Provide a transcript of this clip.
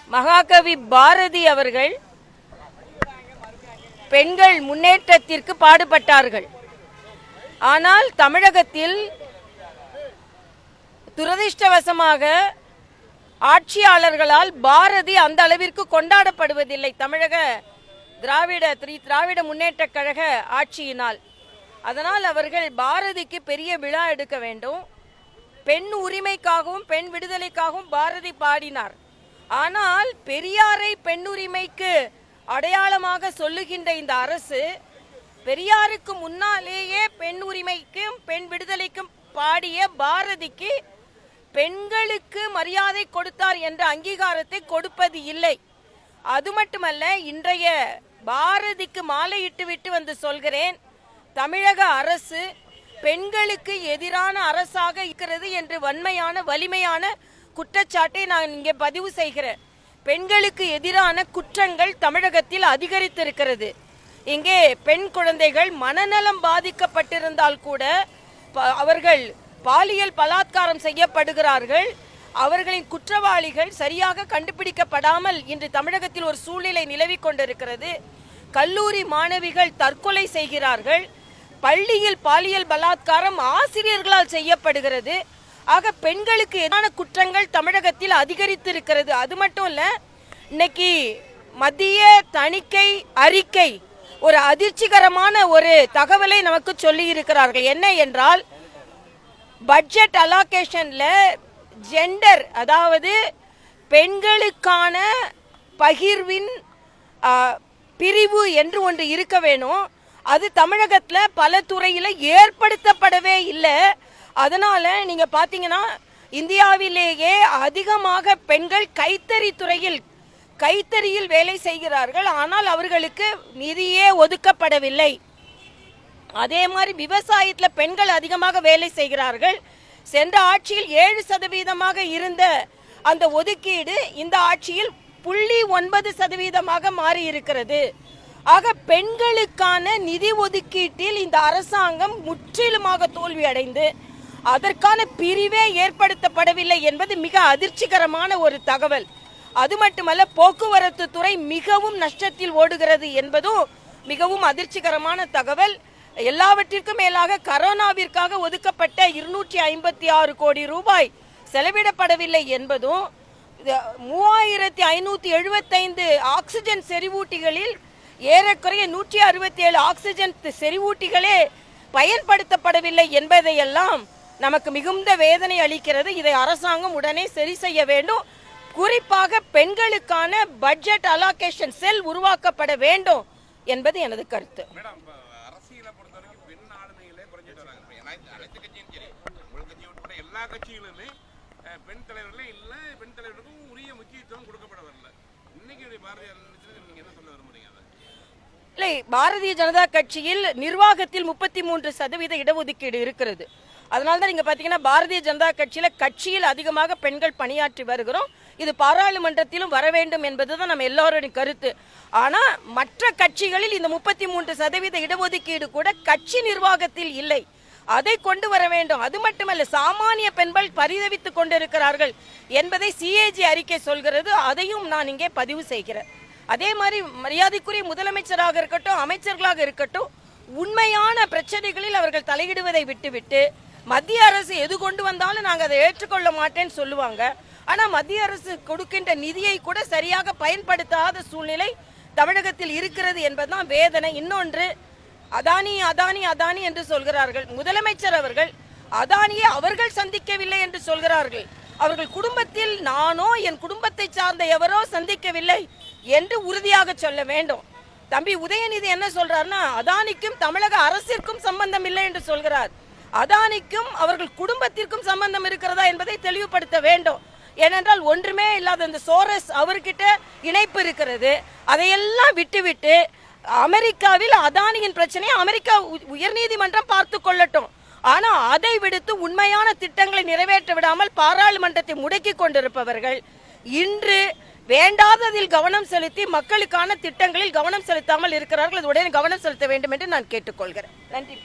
மகாகவி பாரதி அவர்கள் பெண்கள் முன்னேற்றத்திற்கு பாடுபட்டார்கள். ஆனால் தமிழகத்தில் துரதிர்ஷ்டவசமாக ஆட்சியாளர்களால் பாரதி அந்த அளவிற்கு கொண்டாடப்படுவதில்லை. தமிழக திராவிட முன்னேற்ற கழக ஆட்சியினால். அதனால் அவர்கள் பாரதிக்கு பெரிய விழா எடுக்க வேண்டும். பெண் உரிமைக்காகவும் பெண் விடுதலைக்காகவும் பாரதி பாடினார். ஆனால் பெரியாரை பெண் உரிமைக்கு அடையாளமாக சொல்லுகின்ற இந்த அரசு பெரியாருக்கு முன்னாலேயே பெண் உரிமைக்கும் பெண் விடுதலைக்கும் பாடிய பாரதிக்கு பெண்களுக்கு மரியாதை கொடுத்தார் என்ற அங்கீகாரத்தை கொடுப்பது இல்லை. அது மட்டுமல்ல, இன்றைய பாரதிக்கு மாலையிட்டு விட்டு வந்து சொல்கிறேன், தமிழக அரசு பெண்களுக்கு எதிரான அரசாக இருக்கிறது என்று வலிமையான குற்றச்சாட்டை நான் இங்கே பதிவு செய்கிறேன். பெண்களுக்கு எதிரான குற்றங்கள் தமிழகத்தில் அதிகரித்திருக்கிறது. இங்கே பெண் குழந்தைகள் மனநலம் பாதிக்கப்பட்டிருந்தால் கூட அவர்கள் பாலியல் பலாத்காரம் செய்யப்படுகிறார்கள். அவர்களின் குற்றவாளிகள் சரியாக கண்டுபிடிக்கப்படாமல் இன்று தமிழகத்தில் ஒரு சூழ்நிலை நிலவிக் கொண்டிருக்கிறது. கல்லூரி மாணவிகள் தற்கொலை செய்கிறார்கள். பள்ளியில் பாலியல் பலாத்காரம் ஆசிரியர்களால் செய்யப்படுகிறது. ஆக பெண்களுக்கு எதிரான குற்றங்கள் தமிழகத்தில் அதிகரித்திருக்கிறது. அது மட்டும் இல்ல, இன்னைக்கு மத்திய தணிக்கை அறிக்கை ஒரு அதிர்ச்சிகரமான ஒரு தகவலை நமக்கு சொல்லி இருக்கிறார்கள். என்ன என்றால், பட்ஜெட் அலோகேஷன்ல ஜெண்டர், அதாவது பெண்களுக்கான பகிர்வின் பிரிவு என்று ஒன்று இருக்க வேணும். அது தமிழகத்தில் பல துறையில் ஏற்படுத்தப்படவே இல்லை. அதனால நீங்க பாத்தீங்கன்னா இந்தியாவிலேயே அதிகமாக பெண்கள் கைத்தறியில் வேலை செய்கிறார்கள். ஆனால் அவர்களுக்கு நிதியே ஒதுக்கப்படவில்லை. அதே மாதிரி விவசாயத்தில் பெண்கள் அதிகமாக வேலை செய்கிறார்கள். சென்ற ஆட்சியில் 7% இருந்த அந்த ஒதுக்கீடு இந்த ஆட்சியில் 0.9% மாறி இருக்கிறது. ஆக பெண்களுக்கான நிதி ஒதுக்கீட்டில் இந்த அரசாங்கம் முற்றிலுமாக தோல்வி அடைந்து அதற்கான பிரிவே ஏற்படுத்தப்படவில்லை என்பது மிக அதிர்ச்சிகரமான ஒரு தகவல். அது மட்டுமல்ல, போக்குவரத்து துறை மிகவும் நஷ்டத்தில் ஓடுகிறது என்பதும் மிகவும் அதிர்ச்சிகரமான தகவல். எல்லாவற்றிற்கும் மேலாக கரோனாவிற்காக ஒதுக்கப்பட்ட 256 கோடி ரூபாய் செலவிடப்படவில்லை என்பதும், 3575 ஆக்சிஜன் செறிவூட்டிகளில் ஏறக்குறைய 167 ஆக்சிஜன் செறிவூட்டிகளே பயன்படுத்தப்படவில்லை என்பதையெல்லாம் நமக்கு மிகுந்த வேதனை அளிக்கிறது. இதை அரசாங்கம் உடனே சரி செய்ய வேண்டும். குறிப்பாக பெண்களுக்கான பட்ஜெட் அலோகேஷன் செல் உருவாக்கப்பட வேண்டும் என்பது எனது கருத்து. பாரதிய ஜனதா கட்சியில் நிர்வாகத்தில் 33% இடஒதுக்கீடு இருக்கிறது. அதனால்தான் நீங்க பாத்தீங்கன்னா பாரதிய ஜனதா கட்சியில் அதிகமாக பெண்கள் பணியாற்றி வருகிறோம். இது பாராளுமன்றத்திலும் வர வேண்டும் என்பதுதான் நம்ம எல்லாருடைய கருத்து. ஆனா மற்ற கட்சிகளில் இந்த 33% இடஒதுக்கீடு கூட கட்சி நிர்வாகத்தில் இல்லை. அதை கொண்டு வர வேண்டும். அது மட்டுமல்ல, சாமானிய பெண்கள் பரிதவித்துக் கொண்டிருக்கிறார்கள் என்பதை CAG அறிக்கை சொல்கிறது. அதையும் நான் இங்கே பதிவு செய்கிறேன். அதே மாதிரி மரியாதைக்குரிய முதலமைச்சராக இருக்கட்டும், அமைச்சர்களாக இருக்கட்டும், உண்மையான பிரச்சனைகளில் அவர்கள் தலையிடுவதை விட்டுவிட்டு மத்திய அரசு எது கொண்டு வந்தாலும் நாங்கள் அதை ஏற்றுக்கொள்ள மாட்டேன்னு சொல்லுவாங்க. ஆனால் மத்திய அரசு கொடுக்கின்ற நிதியை கூட சரியாக பயன்படுத்தாத சூழ்நிலை தமிழகத்தில் இருக்கிறது என்பதுதான் வேதனை. இன்னொன்று, அதானி அதானி அதானி என்று சொல்கிறார்கள். முதலமைச்சர் அவர்கள் அதானியை அவர்கள் சந்திக்கவில்லை என்று சொல்கிறார்கள். அவர்கள் குடும்பத்தில் நானோ என் குடும்பத்தை சார்ந்த எவரோ சந்திக்கவில்லை என்று உறுதியாக சொல்ல வேண்டும். தம்பி உதயநிதி என்ன சொல்றாருன்னா, அதானிக்கும் தமிழக அரசிற்கும் சம்பந்தம் இல்லை என்று சொல்கிறார். அதானிக்கும் அவர்கள் குடும்பத்திற்கும் சம்பந்தம் இருக்கிறதா என்பதை தெளிவுபடுத்த வேண்டும். ஏனென்றால் ஒன்றுமே இல்லாத இந்த சோரஸ் அவர்கிட்ட இணைப்பு இருக்கிறது. அதையெல்லாம் விட்டுவிட்டு அமெரிக்காவில் அதானியின் பிரச்சனையை அமெரிக்கா உயர்நீதிமன்றம் பார்த்து கொள்ளட்டும். ஆனா அதை விடுத்து உண்மையான திட்டங்களை நிறைவேற்ற விடாமல் பாராளுமன்றத்தை முடக்கி கொண்டிருப்பவர்கள் இன்று வேண்டாததில் கவனம் செலுத்தி மக்களுக்கான திட்டங்களில் கவனம் செலுத்தாமல் இருக்கிறார்கள். அது உடனே கவனம் செலுத்த வேண்டும் என்று நான் கேட்டுக்கொள்கிறேன். நன்றி.